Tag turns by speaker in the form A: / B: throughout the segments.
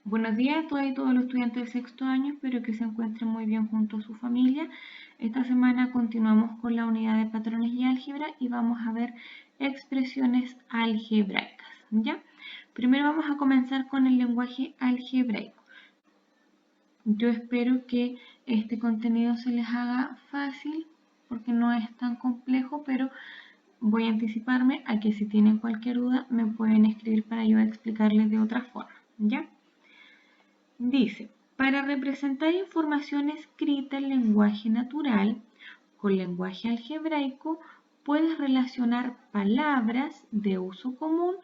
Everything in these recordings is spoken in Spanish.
A: Buenos días a todas y todos los estudiantes de sexto año, espero que se encuentren muy bien junto a su familia. Esta semana continuamos con la unidad de patrones y álgebra y vamos a ver expresiones algebraicas, ¿ya? Primero vamos a comenzar con el lenguaje algebraico. Yo espero que este contenido se les haga fácil porque no es tan complejo, pero voy a anticiparme a que si tienen cualquier duda me pueden escribir para yo explicarles de otra forma, ¿ya? Dice, para representar información escrita en lenguaje natural con lenguaje algebraico, puedes relacionar palabras de uso común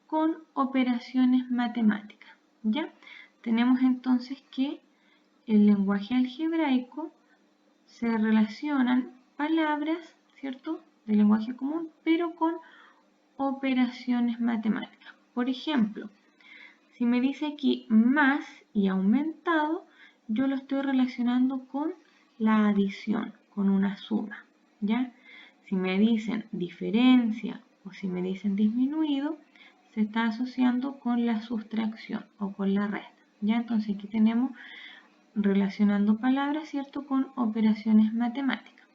A: con operaciones matemáticas. ¿Ya? Tenemos entonces que el lenguaje algebraico se relacionan palabras, ¿cierto?, del lenguaje común, pero con operaciones matemáticas. Por ejemplo, si me dice aquí más y aumentado, yo lo estoy relacionando con la adición, con una suma, ¿ya? Si me dicen diferencia o si me dicen disminuido, se está asociando con la sustracción o con la resta, ¿ya? Entonces aquí tenemos relacionando palabras, ¿cierto?, con operaciones matemáticas.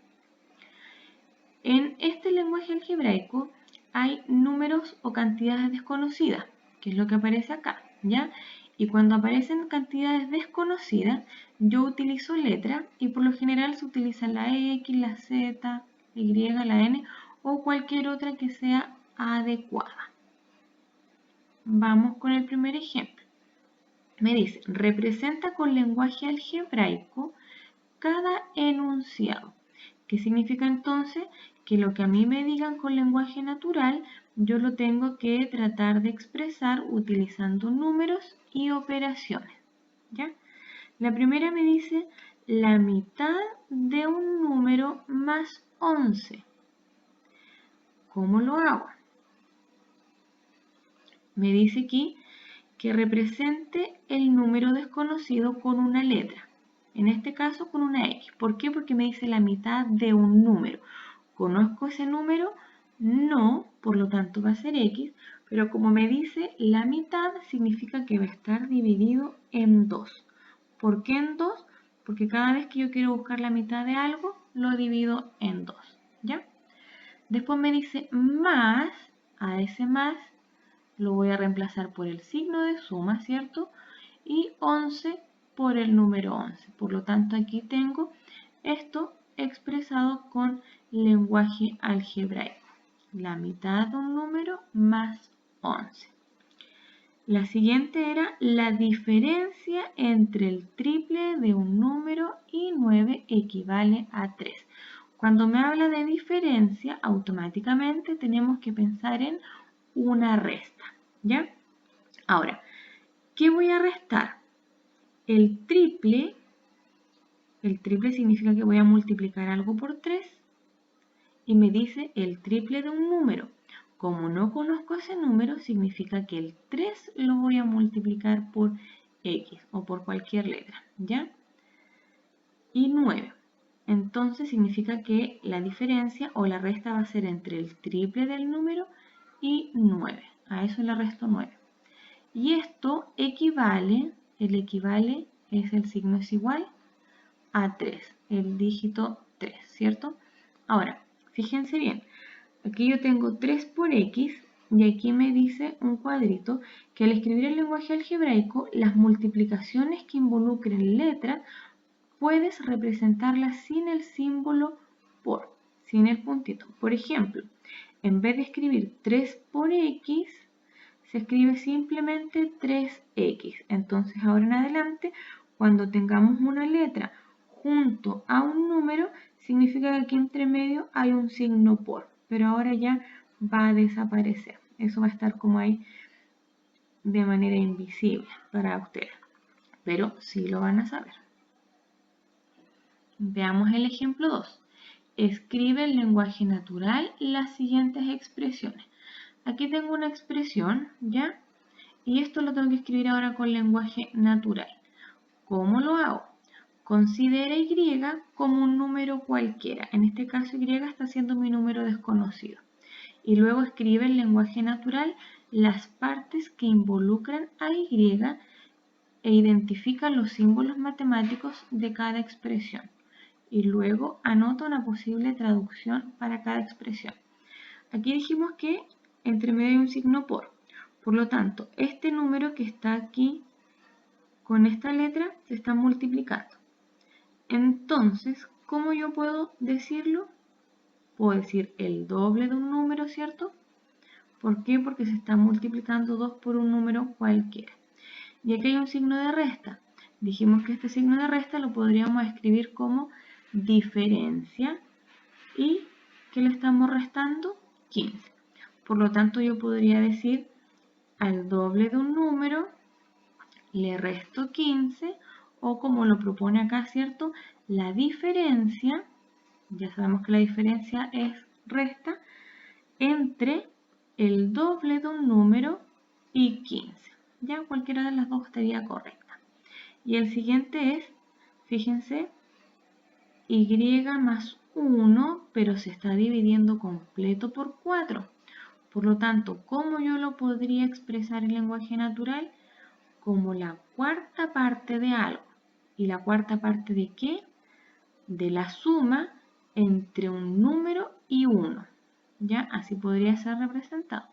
A: En este lenguaje algebraico hay números o cantidades desconocidas, que es lo que aparece acá, ¿ya? Y cuando aparecen cantidades desconocidas, yo utilizo letra y por lo general se utiliza la X, la Z, la Y, la N o cualquier otra que sea adecuada. Vamos con el primer ejemplo. Me dice, representa con lenguaje algebraico cada enunciado. ¿Qué significa entonces? Que lo que a mí me digan con lenguaje natural, yo lo tengo que tratar de expresar utilizando números y operaciones. ¿Ya? La primera me dice la mitad de un número más 11. ¿Cómo lo hago? Me dice aquí que represente el número desconocido con una letra. En este caso con una X. ¿Por qué? Porque me dice la mitad de un número. ¿Conozco ese número? No, por lo tanto va a ser X, pero como me dice la mitad significa que va a estar dividido en 2. ¿Por qué en 2? Porque cada vez que yo quiero buscar la mitad de algo, lo divido en 2, ¿ya? Después me dice más, a ese más lo voy a reemplazar por el signo de suma, ¿cierto? Y 11 por el número 11. Por lo tanto, aquí tengo esto expresado con lenguaje algebraico. La mitad de un número más 11. La siguiente era la diferencia entre el triple de un número y 9 equivale a 3. Cuando me habla de diferencia, automáticamente tenemos que pensar en una resta, ¿ya? Ahora, ¿qué voy a restar? El triple significa que voy a multiplicar algo por 3 y me dice el triple de un número. Como no conozco ese número, significa que el 3 lo voy a multiplicar por X o por cualquier letra, ¿ya? Y 9. Entonces significa que la diferencia o la resta va a ser entre el triple del número y 9. A eso le resto 9. Y esto equivale, el equivale es el signo es igual a 3, el dígito 3, ¿cierto? Ahora, fíjense bien, aquí yo tengo 3 por X y aquí me dice un cuadrito que al escribir el lenguaje algebraico, las multiplicaciones que involucren letras puedes representarlas sin el símbolo por, sin el puntito. Por ejemplo, en vez de escribir 3 por X, se escribe simplemente 3X. Entonces, ahora en adelante, cuando tengamos una letra junto a un número, significa que aquí entre medio hay un signo por, pero ahora ya va a desaparecer. Eso va a estar como ahí de manera invisible para ustedes, pero sí lo van a saber. Veamos el ejemplo 2. Escribe en lenguaje natural las siguientes expresiones. Aquí tengo una expresión, ¿ya? Y esto lo tengo que escribir ahora con lenguaje natural. ¿Cómo lo hago? Considera Y como un número cualquiera. En este caso Y está siendo mi número desconocido. Y luego escribe en lenguaje natural las partes que involucran a Y e identifica los símbolos matemáticos de cada expresión y luego anota una posible traducción para cada expresión. Aquí dijimos que entre medio hay un signo por lo tanto, este número que está aquí con esta letra se está multiplicando. Entonces, ¿cómo yo puedo decirlo? Puedo decir el doble de un número, ¿cierto? ¿Por qué? Porque se está multiplicando 2 por un número cualquiera. Y aquí hay un signo de resta. Dijimos que este signo de resta lo podríamos escribir como diferencia y que le estamos restando 15. Por lo tanto, yo podría decir al doble de un número le resto 15 o como lo propone acá, ¿cierto? La diferencia, ya sabemos que la diferencia es resta, entre el doble de un número y 15. Ya cualquiera de las dos estaría correcta. Y el siguiente es, fíjense, y más 1, pero se está dividiendo completo por 4. Por lo tanto, ¿cómo yo lo podría expresar en lenguaje natural? Como la cuarta parte de algo. ¿Y la cuarta parte de qué? De la suma entre un número y 1. ¿Ya? Así podría ser representado.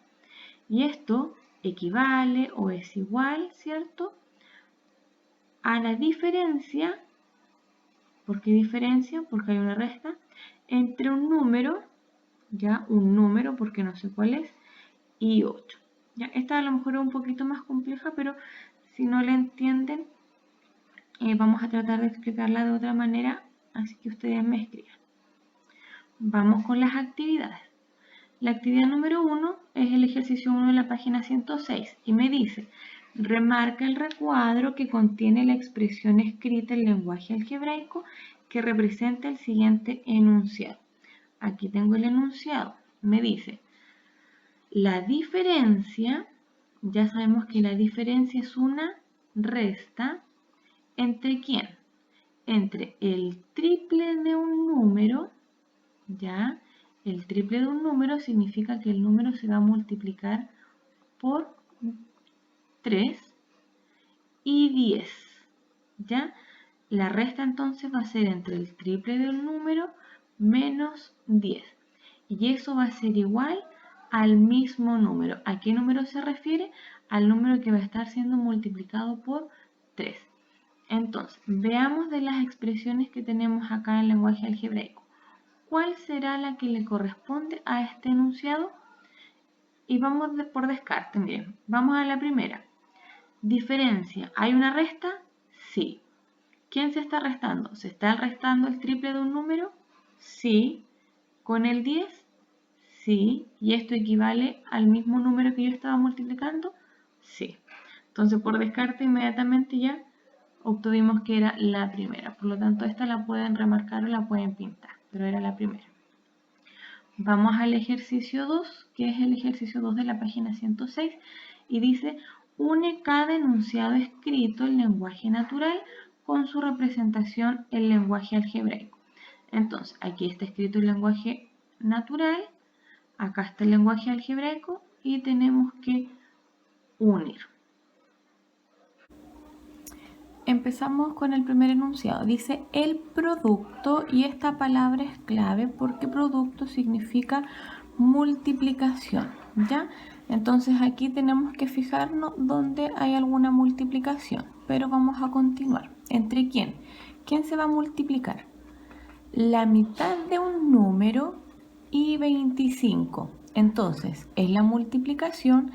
A: Y esto equivale o es igual, ¿cierto? A la diferencia, ¿por qué diferencia? Porque hay una resta, entre un número, ya un número, porque no sé cuál es, y 8. ¿Ya? Esta a lo mejor es un poquito más compleja, pero si no la entienden, vamos a tratar de explicarla de otra manera, así que ustedes me escriban. Vamos con las actividades. La actividad número 1 es el ejercicio 1 de la página 106 y me dice, remarca el recuadro que contiene la expresión escrita en lenguaje algebraico que representa el siguiente enunciado. Aquí tengo el enunciado. Me dice, la diferencia, ya sabemos que la diferencia es una resta, ¿entre quién? Entre el triple de un número, ¿ya? El triple de un número significa que el número se va a multiplicar por 3 y 10, ¿ya? La resta entonces va a ser entre el triple de un número menos 10. Y eso va a ser igual al mismo número. ¿A qué número se refiere? Al número que va a estar siendo multiplicado por 3. Entonces, veamos de las expresiones que tenemos acá en el lenguaje algebraico. ¿Cuál será la que le corresponde a este enunciado? Y vamos por descarte, miren. Vamos a la primera. Diferencia. ¿Hay una resta? Sí. ¿Quién se está restando? ¿Se está restando el triple de un número? Sí. ¿Con el 10? Sí. ¿Y esto equivale al mismo número que yo estaba multiplicando? Sí. Entonces, por descarte, inmediatamente ya obtuvimos que era la primera. Por lo tanto, esta la pueden remarcar o la pueden pintar, pero era la primera. Vamos al ejercicio 2, que es el ejercicio 2 de la página 106, y dice, une cada enunciado escrito en lenguaje natural con su representación en lenguaje algebraico. Entonces, aquí está escrito el lenguaje natural, acá está el lenguaje algebraico y tenemos que unir. Empezamos con el primer enunciado. Dice el producto y esta palabra es clave porque producto significa multiplicación, ¿ya? Entonces aquí tenemos que fijarnos dónde hay alguna multiplicación, pero vamos a continuar. ¿Entre quién? ¿Quién se va a multiplicar? La mitad de un número y 25. Entonces, es la multiplicación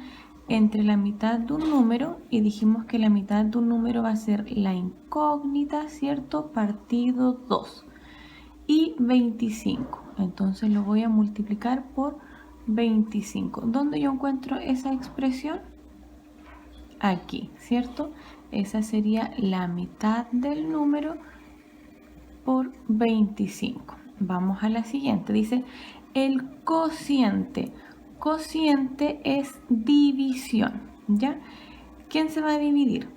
A: entre la mitad de un número y dijimos que la mitad de un número va a ser la incógnita, ¿cierto? Partido 2 y 25. Entonces lo voy a multiplicar por 25. ¿Dónde yo encuentro esa expresión? Aquí, ¿cierto? Esa sería la mitad del número por 25. Vamos a la siguiente. Dice el cociente. Cociente es división, ¿ya? ¿Quién se va a dividir?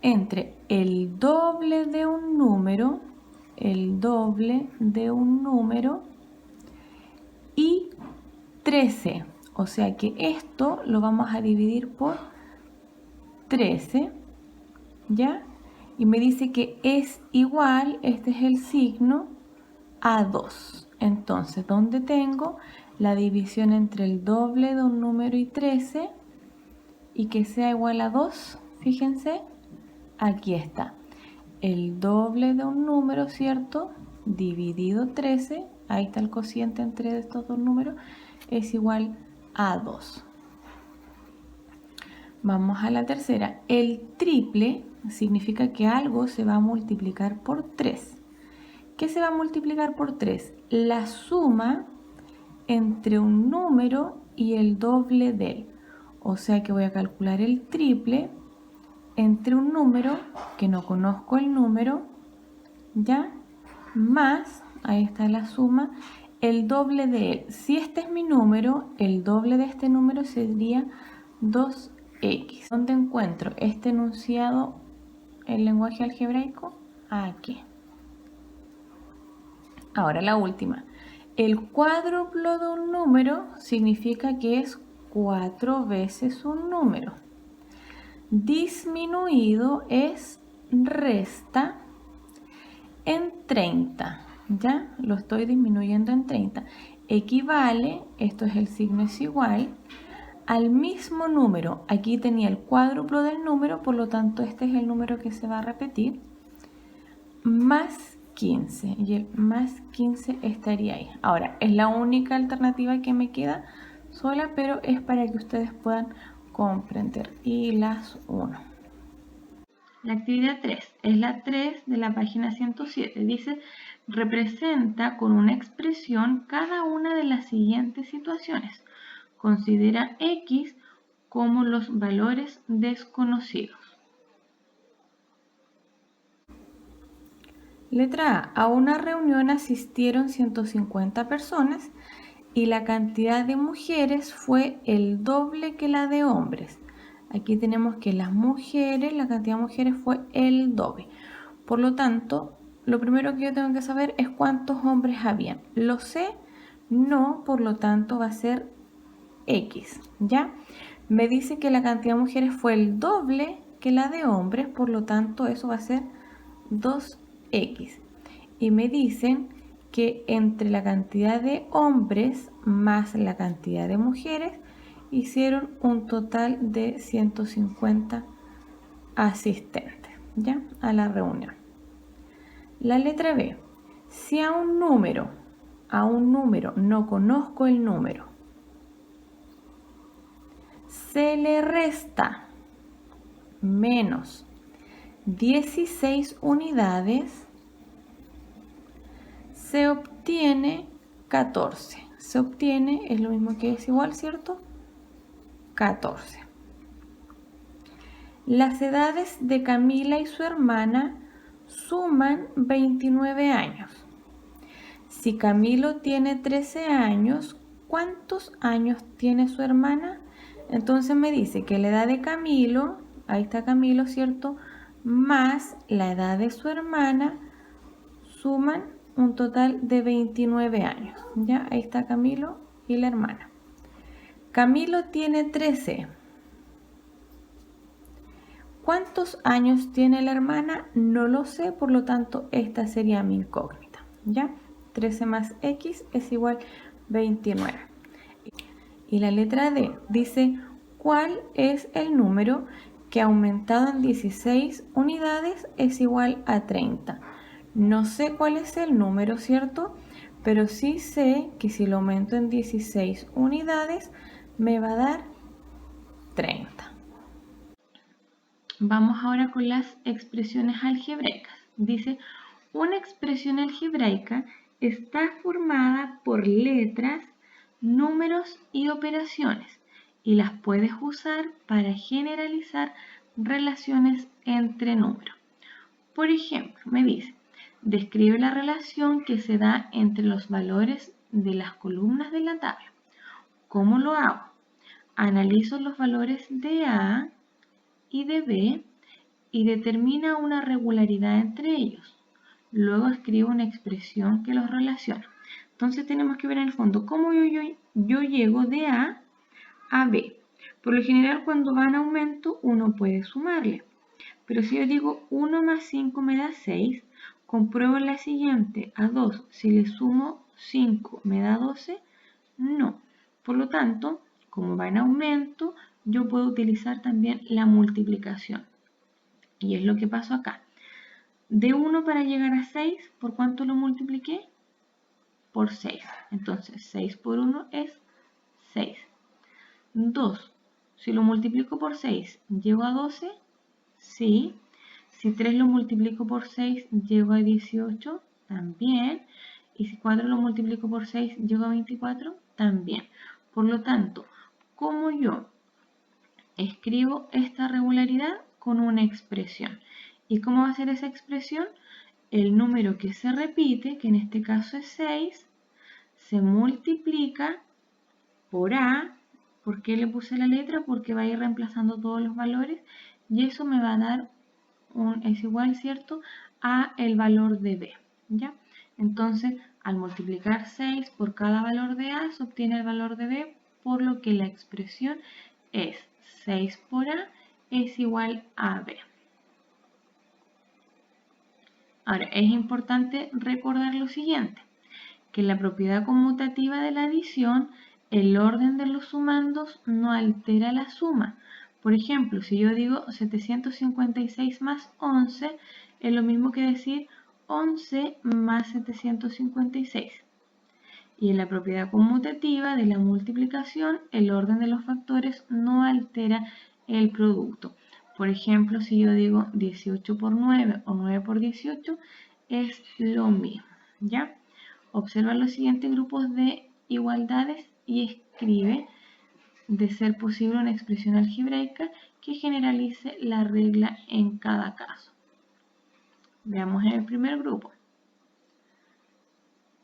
A: Entre el doble de un número, y 13. O sea que esto lo vamos a dividir por 13 ¿ya? Y me dice que es igual, este es el signo, a 2. Entonces, ¿dónde tengo la división entre el doble de un número y 13 y que sea igual a 2? Fíjense, aquí está. El doble de un número, ¿cierto? Dividido 13, ahí está el cociente entre estos dos números, es igual a 2. Vamos a la tercera. El triple significa que algo se va a multiplicar por 3. ¿Qué se va a multiplicar por 3? La suma entre un número y el doble de él. O sea que voy a calcular el triple entre un número, que no conozco el número, ¿ya? Más, ahí está la suma, el doble de él. Si este es mi número, el doble de este número sería 2x. ¿Dónde encuentro este enunciado en lenguaje algebraico? Aquí. Ahora la última. El cuádruplo de un número significa que es 4 veces un número. Disminuido es resta en 30. Ya lo estoy disminuyendo en 30. Equivale, esto es el signo es igual, al mismo número. Aquí tenía el cuádruplo del número, por lo tanto este es el número que se va a repetir, más 15, y el más 15 estaría ahí. Ahora, es la única alternativa que me queda sola, pero es para que ustedes puedan comprender. Y las 1. La actividad 3 es la 3 de la página 107. Dice, representa con una expresión cada una de las siguientes situaciones. Considera X como los valores desconocidos. Letra A. A una reunión asistieron 150 personas y la cantidad de mujeres fue el doble que la de hombres. Aquí tenemos que las mujeres, la cantidad de mujeres fue el doble. Por lo tanto, lo primero que yo tengo que saber es cuántos hombres habían. ¿Lo sé? No, por lo tanto va a ser X, ¿ya? Me dice que la cantidad de mujeres fue el doble que la de hombres, por lo tanto eso va a ser 2x. Y me dicen que entre la cantidad de hombres más la cantidad de mujeres hicieron un total de 150 asistentes, ¿ya? A la reunión. La letra B. Si a un número no conozco el número, se le resta menos 16 unidades, se obtiene 14. Se obtiene, es lo mismo que es igual, ¿cierto? 14. Las edades de Camila y su hermana suman 29 años. Si Camilo tiene 13 años, ¿cuántos años tiene su hermana? Entonces me dice que la edad de Camilo, ahí está Camilo, ¿cierto? Más la edad de su hermana suman un total de 29 años. ¿Ya? Ahí está Camilo y la hermana. Camilo tiene 13. ¿Cuántos años tiene la hermana? No lo sé, por lo tanto esta sería mi incógnita. ¿Ya? 13 más X es igual 29. Y la letra D dice, ¿cuál es el número que aumentado en 16 unidades es igual a 30? No sé cuál es el número, ¿cierto? Pero sí sé que si lo aumento en 16 unidades me va a dar 30. Vamos ahora con las expresiones algebraicas. Dice, una expresión algebraica está formada por letras, números y operaciones y las puedes usar para generalizar relaciones entre números. Por ejemplo, me dice, describe la relación que se da entre los valores de las columnas de la tabla. ¿Cómo lo hago? Analizo los valores de A y de B y determina una regularidad entre ellos. Luego escribo una expresión que los relaciona. Entonces tenemos que ver en el fondo cómo yo llego de A a B. Por lo general cuando va en aumento uno puede sumarle. Pero si yo digo 1 más 5 me da 6, compruebo la siguiente, a 2, si le sumo 5 me da 12, no. Por lo tanto, como va en aumento, yo puedo utilizar también la multiplicación. Y es lo que pasó acá. De 1 para llegar a 6, ¿por cuánto lo multipliqué? Por 6. Entonces, 6 por 1 es 6. 2. Si lo multiplico por 6, ¿llego a 12? Sí. Si 3 lo multiplico por 6, ¿llego a 18? También. Y si 4 lo multiplico por 6, ¿llego a 24? También. Por lo tanto, ¿cómo yo escribo esta regularidad? Con una expresión. ¿Y cómo va a ser esa expresión? El número que se repite, que en este caso es 6, se multiplica por A. ¿Por qué le puse la letra? Porque va a ir reemplazando todos los valores y eso me va a dar es igual, ¿cierto?, a el valor de B, ¿ya? Entonces, al multiplicar 6 por cada valor de A, se obtiene el valor de B, por lo que la expresión es 6 por A es igual a B. Ahora, es importante recordar lo siguiente, que en la propiedad conmutativa de la adición, el orden de los sumandos no altera la suma. Por ejemplo, si yo digo 756 más 11, es lo mismo que decir 11 más 756. Y en la propiedad conmutativa de la multiplicación, el orden de los factores no altera el producto. Por ejemplo, si yo digo 18 por 9 o 9 por 18, es lo mismo, ¿ya? Observa los siguientes grupos de igualdades y escribe, de ser posible, una expresión algebraica que generalice la regla en cada caso. Veamos en el primer grupo.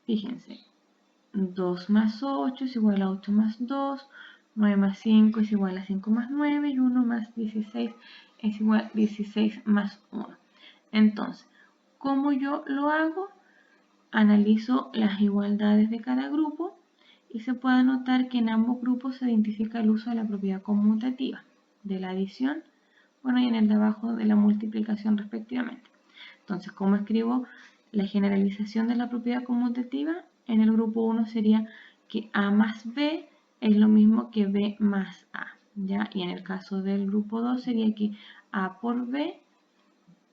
A: Fíjense, 2 más 8 es igual a 8 más 2, 9 más 5 es igual a 5 más 9 y 1 más 16 es igual a 16 más 1. Entonces, ¿cómo yo lo hago? Analizo las igualdades de cada grupo y se puede notar que en ambos grupos se identifica el uso de la propiedad conmutativa de la adición, bueno, y en el de abajo de la multiplicación respectivamente. Entonces, ¿cómo escribo la generalización de la propiedad conmutativa? En el grupo 1 sería que A más B es lo mismo que B más A, ¿ya? Y en el caso del grupo 2 sería que A por B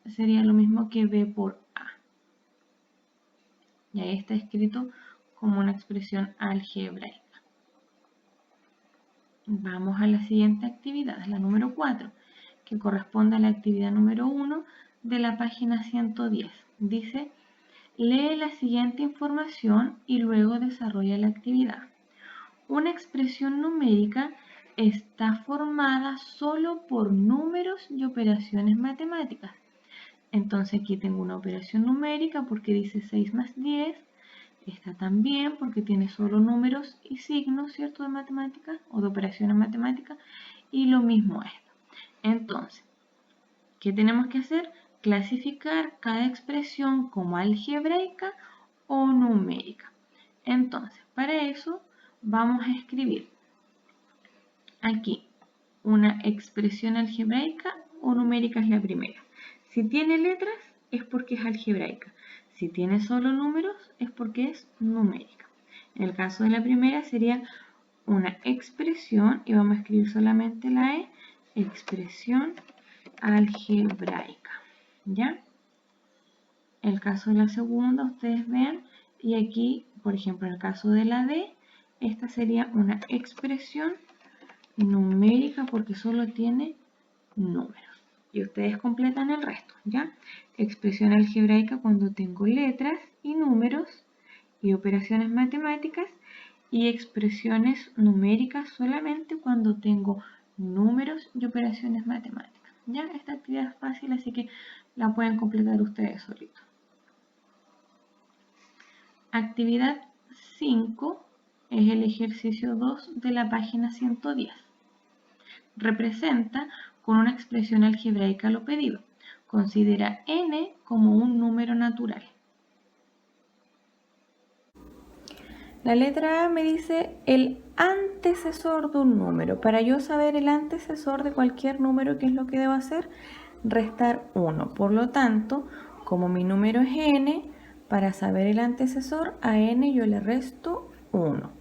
A: sería lo mismo que B por A. Y ahí está escrito como una expresión algebraica. Vamos a la siguiente actividad, la número 4, que corresponde a la actividad número 1 de la página 110. Dice, lee la siguiente información y luego desarrolla la actividad. Una expresión numérica está formada solo por números y operaciones matemáticas. Entonces aquí tengo una operación numérica porque dice 6 más 10. Está también porque tiene solo números y signos, ¿cierto?, de matemáticas o de operaciones matemáticas. Y lo mismo esto. Entonces, ¿qué tenemos que hacer? Clasificar cada expresión como algebraica o numérica. Entonces, para eso vamos a escribir aquí una expresión algebraica o numérica es la primera. Si tiene letras es porque es algebraica. Si tiene solo números es porque es numérica. En el caso de la primera sería una expresión y vamos a escribir solamente la E, expresión algebraica, ¿ya? El caso de la segunda, ustedes vean, y aquí, por ejemplo, en el caso de la D, esta sería una expresión numérica porque solo tiene números. Y ustedes completan el resto, ¿ya? Expresión algebraica cuando tengo letras y números y operaciones matemáticas, y expresiones numéricas solamente cuando tengo números y operaciones matemáticas. ¿Ya? Esta actividad es fácil, así que la pueden completar ustedes solitos. Actividad 5 es el ejercicio 2 de la página 110. Representa con una expresión algebraica lo pedido. Considera n como un número natural. La letra A me dice el antecesor de un número. Para yo saber el antecesor de cualquier número, ¿qué es lo que debo hacer? restar 1. Por lo tanto, como mi número es n, para saber el antecesor, a n yo le resto 1.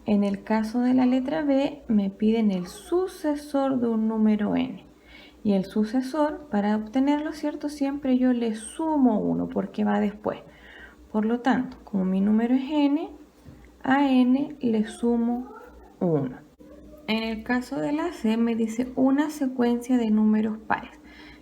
A: En el caso de la letra B, me piden el sucesor de un número n. Y el sucesor, para obtenerlo, ¿cierto? Siempre yo le sumo 1 porque va después. Por lo tanto, como mi número es n, a n le sumo 1. En el caso de la C me dice una secuencia de números pares.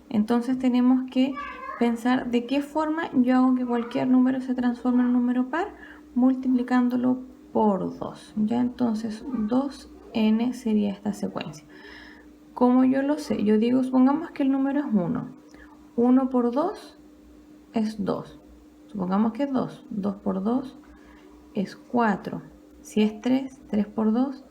A: Entonces tenemos que pensar de qué forma yo hago que cualquier número se transforme en un número par, multiplicándolo por 2. Ya entonces 2n sería esta secuencia. ¿Cómo yo lo sé? Yo digo, supongamos que el número es 1. 1 por 2 es 2. Supongamos que es 2. 2 por 2 es 4. Si es 3, 3 por 2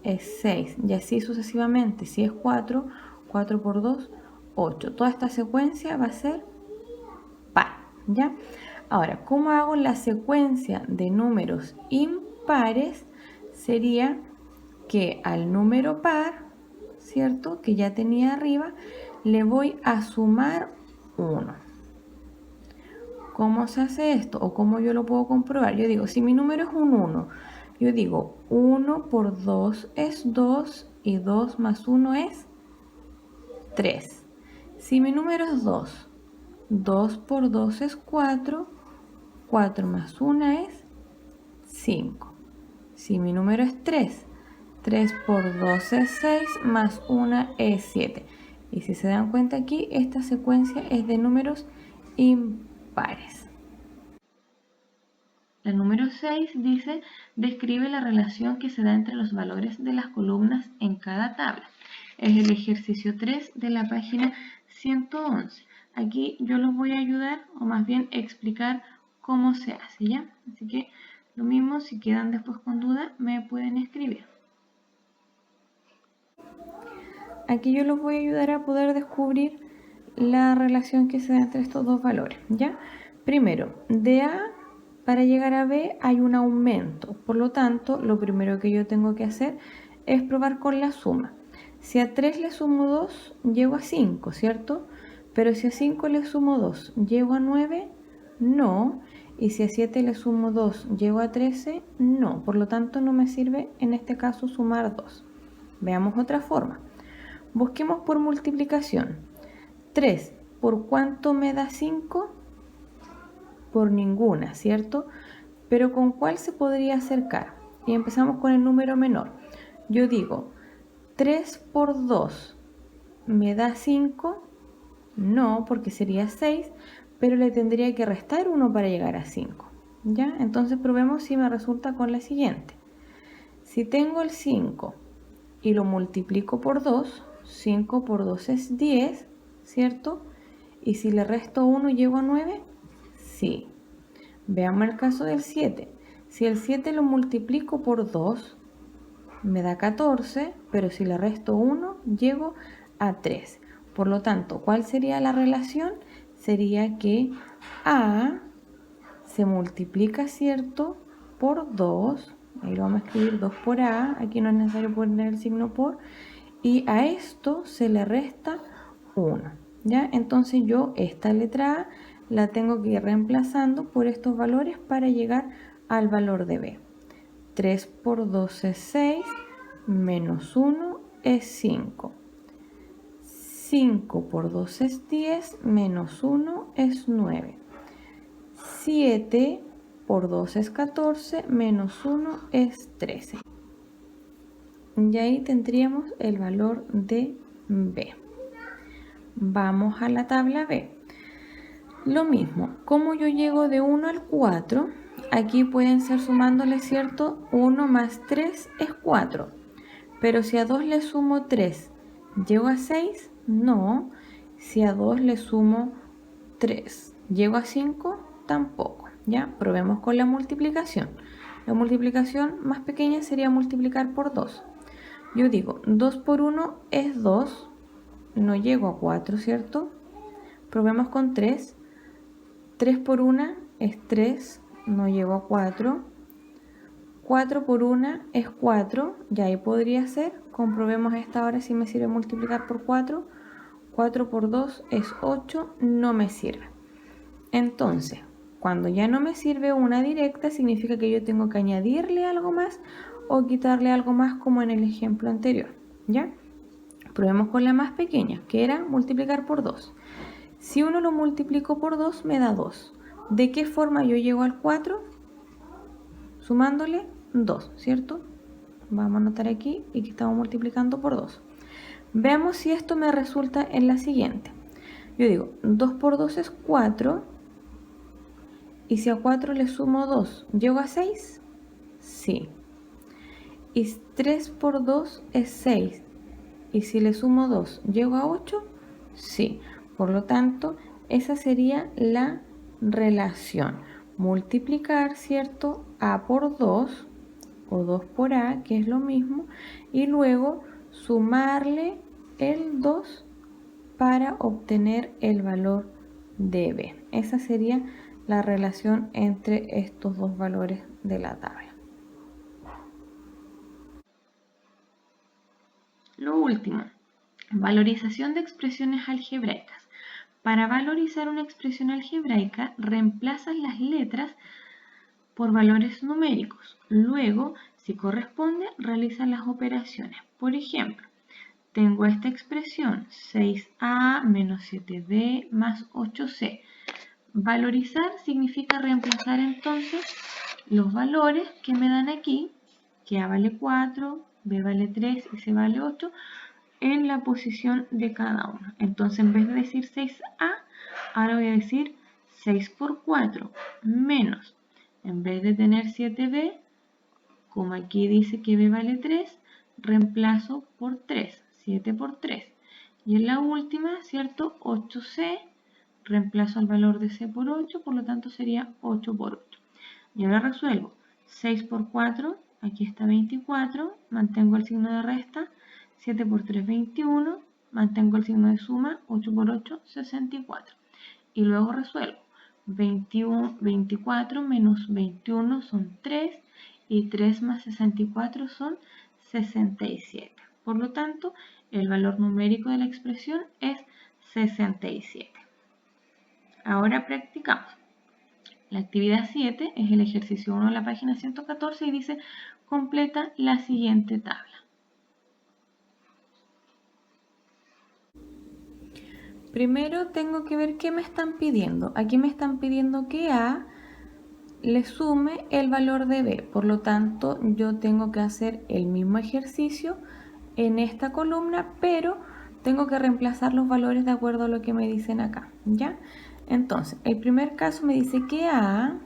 A: es 6. Y así sucesivamente. Si es 4, 4 por 2, 8. Toda esta secuencia va a ser par. ¿Ya? Ahora, ¿cómo hago la secuencia de números impares? Sería que al número par, ¿cierto? Que ya tenía arriba, le voy a sumar 1. ¿Cómo se hace esto? ¿O cómo yo lo puedo comprobar? Yo digo, si mi número es un 1, yo digo 1 por 2 es 2 y 2 más 1 es 3. Si mi número es 2, 2 por 2 es 4, 4 más 1 es 5. Si mi número es 3, 3 por 2 es 6, más 1 es 7. Y si se dan cuenta aquí, esta secuencia es de números impares. La número 6 dice, describe la relación que se da entre los valores de las columnas en cada tabla. Es el ejercicio 3 de la página 111. Aquí yo los voy a ayudar, o más bien explicar cómo se hace, ¿ya? Así que lo mismo, si quedan después con duda, me pueden escribir. Aquí yo los voy a ayudar a poder descubrir la relación que se da entre estos dos valores, ¿ya? Primero, de A para llegar a B hay un aumento, por lo tanto, lo primero que yo tengo que hacer es probar con la suma. Si a 3 le sumo 2, llego a 5, ¿cierto? Pero si a 5 le sumo 2, ¿llego a 9? No. Y si a 7 le sumo 2, ¿llego a 13? No. Por lo tanto, no me sirve en este caso sumar 2. Veamos otra forma. Busquemos por multiplicación. 3, ¿por cuánto me da 5? Por ninguna, ¿cierto? Pero ¿con cuál se podría acercar? Y empezamos con el número menor. Yo digo, 3 por 2 me da 5. No, porque sería 6, pero le tendría que restar 1 para llegar a 5. ¿Ya? Entonces probemos si me resulta con la siguiente. Si tengo el 5 y lo multiplico por 2, 5 por 2 es 10, ¿cierto? Y si le resto 1, ¿llego a 9? Sí. Veamos el caso del 7. Si el 7 lo multiplico por 2, me da 14, pero si le resto 1, llego a 13. Por lo tanto, ¿cuál sería la relación? Sería que A se multiplica, ¿cierto?, por 2. Ahí lo vamos a escribir 2 por A. Aquí no es necesario poner el signo por. Y a esto se le resta 1. ¿Ya? Entonces yo esta letra A la tengo que ir reemplazando por estos valores para llegar al valor de B. 3 por 2 es 6, menos 1 es 5. 5 por 2 es 10, menos 1 es 9. 7 por 2 es 14, menos 1 es 13. Y ahí tendríamos el valor de B. Vamos a la tabla B. Lo mismo, como yo llego de 1 al 4, aquí pueden ser sumándole, ¿cierto? 1 más 3 es 4. Pero si a 2 le sumo 3, ¿llego a 6? No. Si a 2 le sumo 3, ¿llego a 5? Tampoco. ¿Ya? Probemos con la multiplicación. La multiplicación más pequeña sería multiplicar por 2. Yo digo, 2 por 1 es 2. No llego a 4, ¿cierto? Probemos con 3. 3 por 1 es 3. No llego a 4. 4 por 1 es 4. Ya ahí podría ser. Comprobemos esta ahora si me sirve multiplicar por 4. 4 por 2 es 8, no me sirve. Entonces, cuando ya no me sirve una directa, significa que yo tengo que añadirle algo más o quitarle algo más como en el ejemplo anterior, ¿ya? Probemos con la más pequeña, que era multiplicar por 2. Si uno lo multiplico por 2, me da 2. ¿De qué forma yo llego al 4? Sumándole 2, ¿cierto? Vamos a anotar aquí y que estamos multiplicando por 2. Veamos si esto me resulta en la siguiente. Yo digo, 2 por 2 es 4. Y si a 4 le sumo 2, ¿llego a 6? Sí. Y 3 por 2 es 6. Y si le sumo 2, ¿llego a 8? Sí. Por lo tanto, esa sería la relación. Multiplicar, ¿cierto? A por 2 o 2 por A, que es lo mismo. Y luego sumarle el 2 para obtener el valor de B. Esa sería la relación entre estos dos valores de la tabla. Lo último, valorización de expresiones algebraicas. Para valorizar una expresión algebraica, reemplazas las letras por valores numéricos. Luego, si corresponde, realizas las operaciones. Por ejemplo, tengo esta expresión 6a menos 7b más 8c. Valorizar significa reemplazar entonces los valores que me dan aquí, que A vale 4, B vale 3 y C vale 8, en la posición de cada uno. Entonces, en vez de decir 6A, ahora voy a decir 6 por 4 menos, en vez de tener 7B, como aquí dice que B vale 3, reemplazo por 3, 7 por 3. Y en la última, ¿cierto? 8C, reemplazo el valor de C por 8, por lo tanto sería 8 por 8. Y ahora resuelvo. 6 por 4, aquí está 24, mantengo el signo de resta. 7 por 3, 21, mantengo el signo de suma. 8 por 8, 64. Y luego resuelvo. 24 menos 21 son 3 y 3 más 64 son 67. Por lo tanto, el valor numérico de la expresión es 67. Ahora practicamos. La actividad 7 es el ejercicio 1 de la página 114 y dice, completa la siguiente tabla. Primero tengo que ver qué me están pidiendo. Aquí me están pidiendo que A le sume el valor de B. Por lo tanto, yo tengo que hacer el mismo ejercicio en esta columna, pero tengo que reemplazar los valores de acuerdo a lo que me dicen acá, ¿ya? Entonces, el primer caso me dice que A,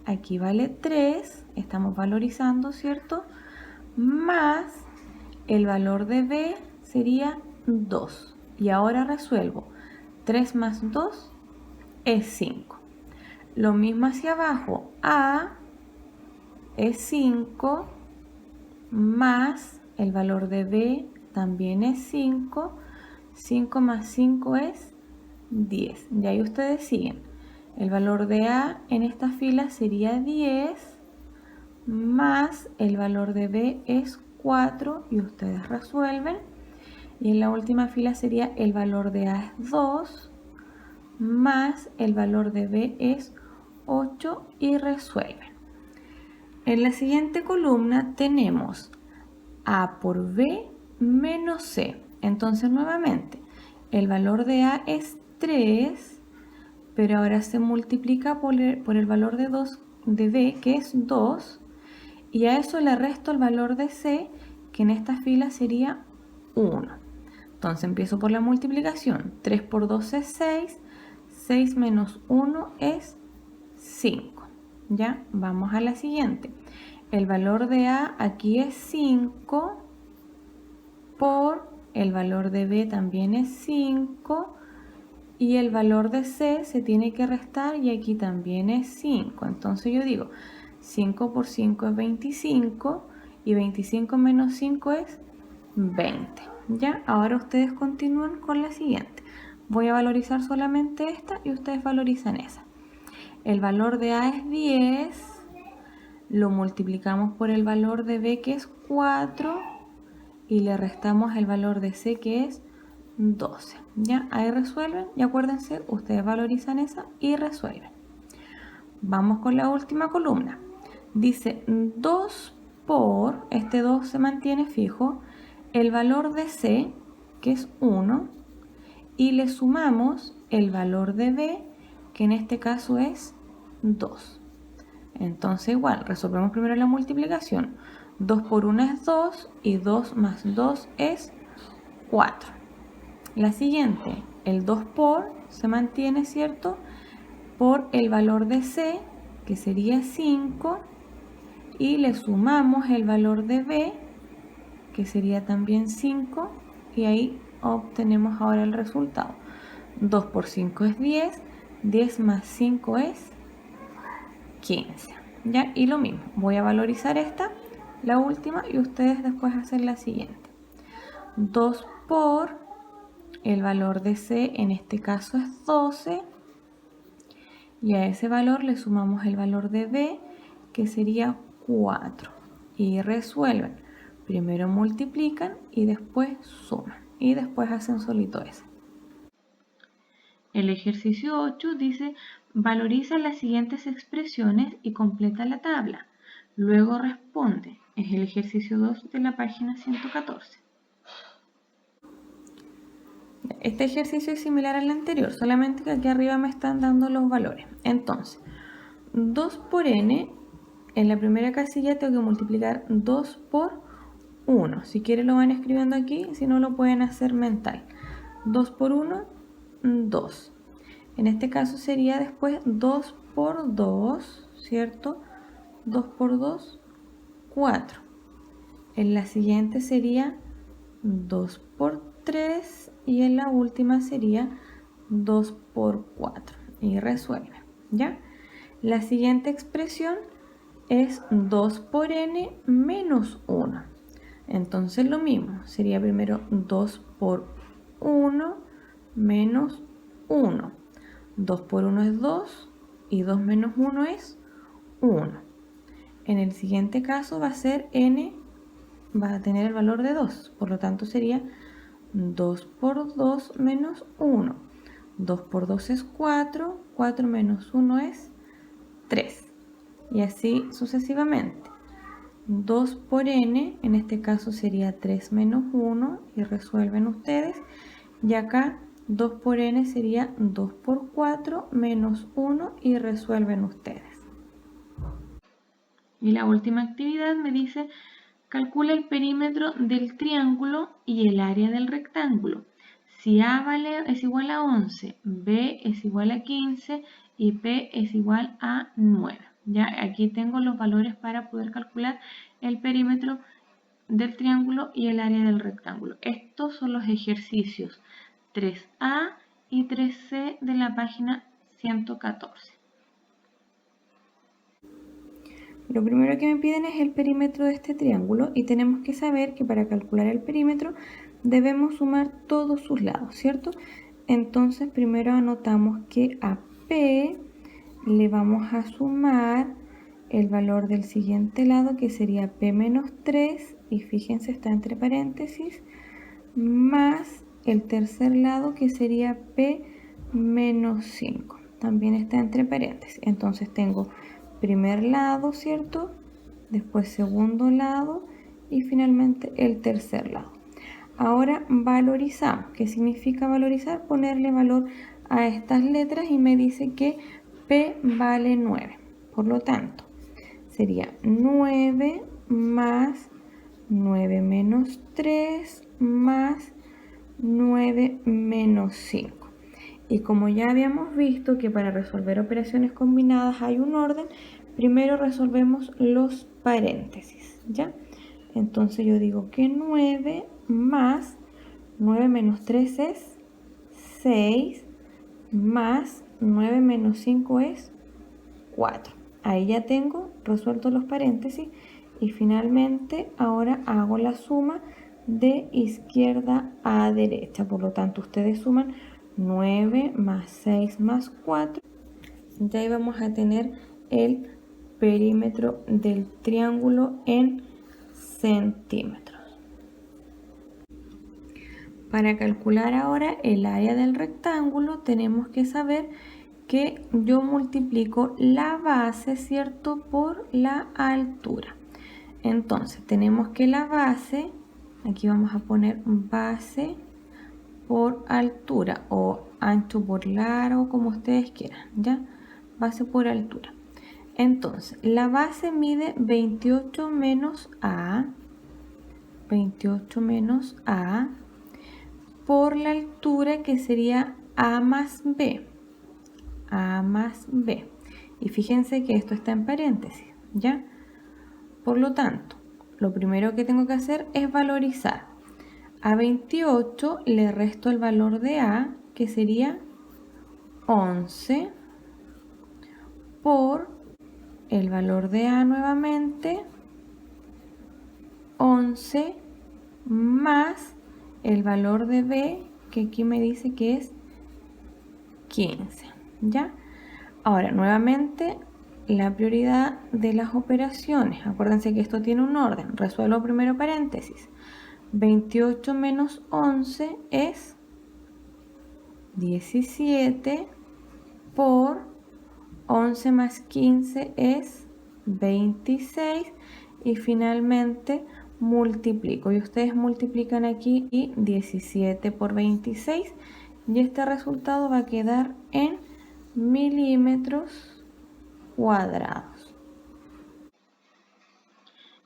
A: aquí vale 3, estamos valorizando, ¿cierto? Más el valor de B sería 2. Y ahora resuelvo. 3 más 2 es 5. Lo mismo hacia abajo. A es 5 más el valor de B también es 5. 5 más 5 es 10. Y ahí ustedes siguen. El valor de A en esta fila sería 10 más el valor de B es 4 y ustedes resuelven. Y en la última fila sería el valor de A es 2 más el valor de B es 8 y resuelven. En la siguiente columna tenemos A por B menos C. Entonces nuevamente el valor de A es 3, pero ahora se multiplica por el valor de B, que es 2, y a eso le resto el valor de C, que en esta fila sería 1. Entonces empiezo por la multiplicación. 3 por 2 es 6. 6 menos 1 es 5. ¿Ya? Vamos a la siguiente. El valor de A aquí es 5 por el valor de B también es 5 y el valor de C se tiene que restar y aquí también es 5. Entonces yo digo 5 por 5 es 25 y 25 menos 5 es 20. ¿Ya? Ahora ustedes continúan con la siguiente. Voy a valorizar solamente esta y ustedes valorizan esa. El valor de A es 10, lo multiplicamos por el valor de B que es 4 y le restamos el valor de C que es 12. Ya, ahí resuelven y acuérdense, ustedes valorizan esa y resuelven. Vamos con la última columna. Dice 2 por, este 2 se mantiene fijo, el valor de C, que es 1, y le sumamos el valor de B, que en este caso es 2. Entonces igual, resolvemos primero la multiplicación. 2 por 1 es 2 y 2 más 2 es 4. La siguiente, el 2 por, se mantiene, ¿cierto? Por el valor de C, que sería 5, y le sumamos el valor de B, que sería también 5, y ahí obtenemos ahora el resultado. 2 por 5 es 10, 10 más 5 es 15. ¿Ya? Y lo mismo, voy a valorizar esta, la última, y ustedes después hacen la siguiente. 2 por el valor de C, en este caso es 12, y a ese valor le sumamos el valor de B, que sería 4. Y resuelven. Primero multiplican y después suman. Y después hacen solito eso. El ejercicio 8 dice, valoriza las siguientes expresiones y completa la tabla. Luego responde. Es el ejercicio 2 de la página 114. Este ejercicio es similar al anterior, solamente que aquí arriba me están dando los valores. Entonces, 2 por n, en la primera casilla tengo que multiplicar 2 por 1. Si quieren lo van escribiendo aquí, si no lo pueden hacer mental. 2 por 1, 2. En este caso sería después 2 por 2, ¿cierto? 2 por 2, 4. En la siguiente sería 2 por 3 y en la última sería 2 por 4. Y resuelve, ¿ya? La siguiente expresión es 2 por n menos 1. Entonces lo mismo, sería primero 2 por 1 menos 1. 2 por 1 es 2 y 2 menos 1 es 1. En el siguiente caso va a ser n, va a tener el valor de 2, por lo tanto sería 2 por 2 menos 1. 2 por 2 es 4, 4 menos 1 es 3. Y así sucesivamente. 2 por n, en este caso sería 3 menos 1 y resuelven ustedes. Y acá 2 por n sería 2 por 4 menos 1 y resuelven ustedes. Y la última actividad me dice, calcula el perímetro del triángulo y el área del rectángulo. Si A es igual a 11, B es igual a 15 y P es igual a 9. Ya aquí tengo los valores para poder calcular el perímetro del triángulo y el área del rectángulo. Estos son los ejercicios 3A y 3C de la página 114. Lo primero que me piden es el perímetro de este triángulo y tenemos que saber que para calcular el perímetro debemos sumar todos sus lados, ¿cierto? Entonces primero anotamos que a P le vamos a sumar el valor del siguiente lado, que sería P menos 3, y fíjense, está entre paréntesis, más el tercer lado, que sería P menos 5. También está entre paréntesis. Entonces tengo primer lado, ¿cierto? Después segundo lado y finalmente el tercer lado. Ahora valorizamos. ¿Qué significa valorizar? Ponerle valor a estas letras y me dice que P vale 9. Por lo tanto, sería 9 más 9 menos 3 más 9 menos 5. Y como ya habíamos visto que para resolver operaciones combinadas hay un orden, primero resolvemos los paréntesis, ¿ya? Entonces yo digo que 9 más 9 menos 3 es 6, más 9 menos 5 es 4. Ahí ya tengo resuelto los paréntesis y finalmente ahora hago la suma de izquierda a derecha. Por lo tanto, ustedes suman 9 más 6 más 4. Ya ahí vamos a tener el perímetro del triángulo en centímetros. Para calcular ahora el área del rectángulo tenemos que saber que yo multiplico la base, ¿cierto?, por la altura. Entonces tenemos que la base, aquí vamos a poner base por altura o ancho por largo, como ustedes quieran, ¿ya? Base por altura. Entonces, la base mide 28 menos A, 28 menos A, por la altura que sería A más B, A más B. Y fíjense que esto está en paréntesis, ¿ya? Por lo tanto, lo primero que tengo que hacer es valorizar. A 28 le resto el valor de A, que sería 11, por el valor de A nuevamente, 11, más el valor de B, que aquí me dice que es 15, ¿ya? Ahora, nuevamente, la prioridad de las operaciones. Acuérdense que esto tiene un orden. Resuelvo primero paréntesis. 28 menos 11 es 17, por 11 más 15 es 26, y finalmente multiplico. Y ustedes multiplican aquí y 17 por 26, y este resultado va a quedar en milímetros cuadrados.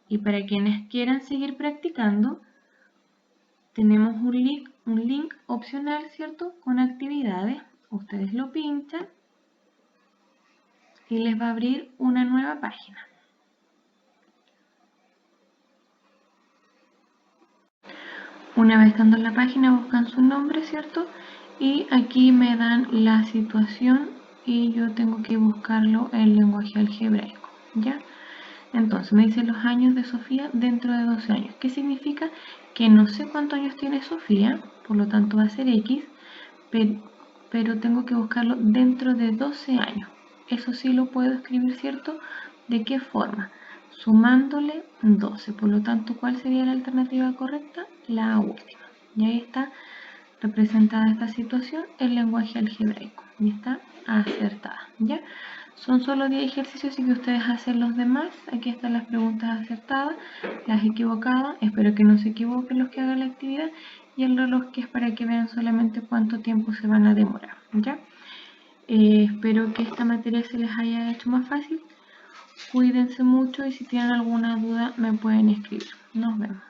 A: Y para quienes quieran seguir practicando, tenemos un link opcional, ¿cierto?, con actividades. Ustedes lo pinchan y les va a abrir una nueva página. Una vez estando en la página, buscan su nombre, ¿cierto? Y aquí me dan la situación y yo tengo que buscarlo en lenguaje algebraico, ¿ya? Entonces me dice los años de Sofía dentro de 12 años. ¿Qué significa? Que no sé cuántos años tiene Sofía, por lo tanto va a ser X, pero tengo que buscarlo dentro de 12 años. Eso sí lo puedo escribir, ¿cierto? ¿De qué forma? Sumándole 12. Por lo tanto, ¿cuál sería la alternativa correcta? La última. Y ahí está representada esta situación en lenguaje algebraico. Y está acertada, ¿ya? Son solo 10 ejercicios y que ustedes hacen los demás. Aquí están las preguntas acertadas, las equivocadas. Espero que no se equivoquen los que hagan la actividad. Y el reloj, que es para que vean solamente cuánto tiempo se van a demorar, ¿ya? Espero que esta materia se les haya hecho más fácil. Cuídense mucho y si tienen alguna duda me pueden escribir. Nos vemos.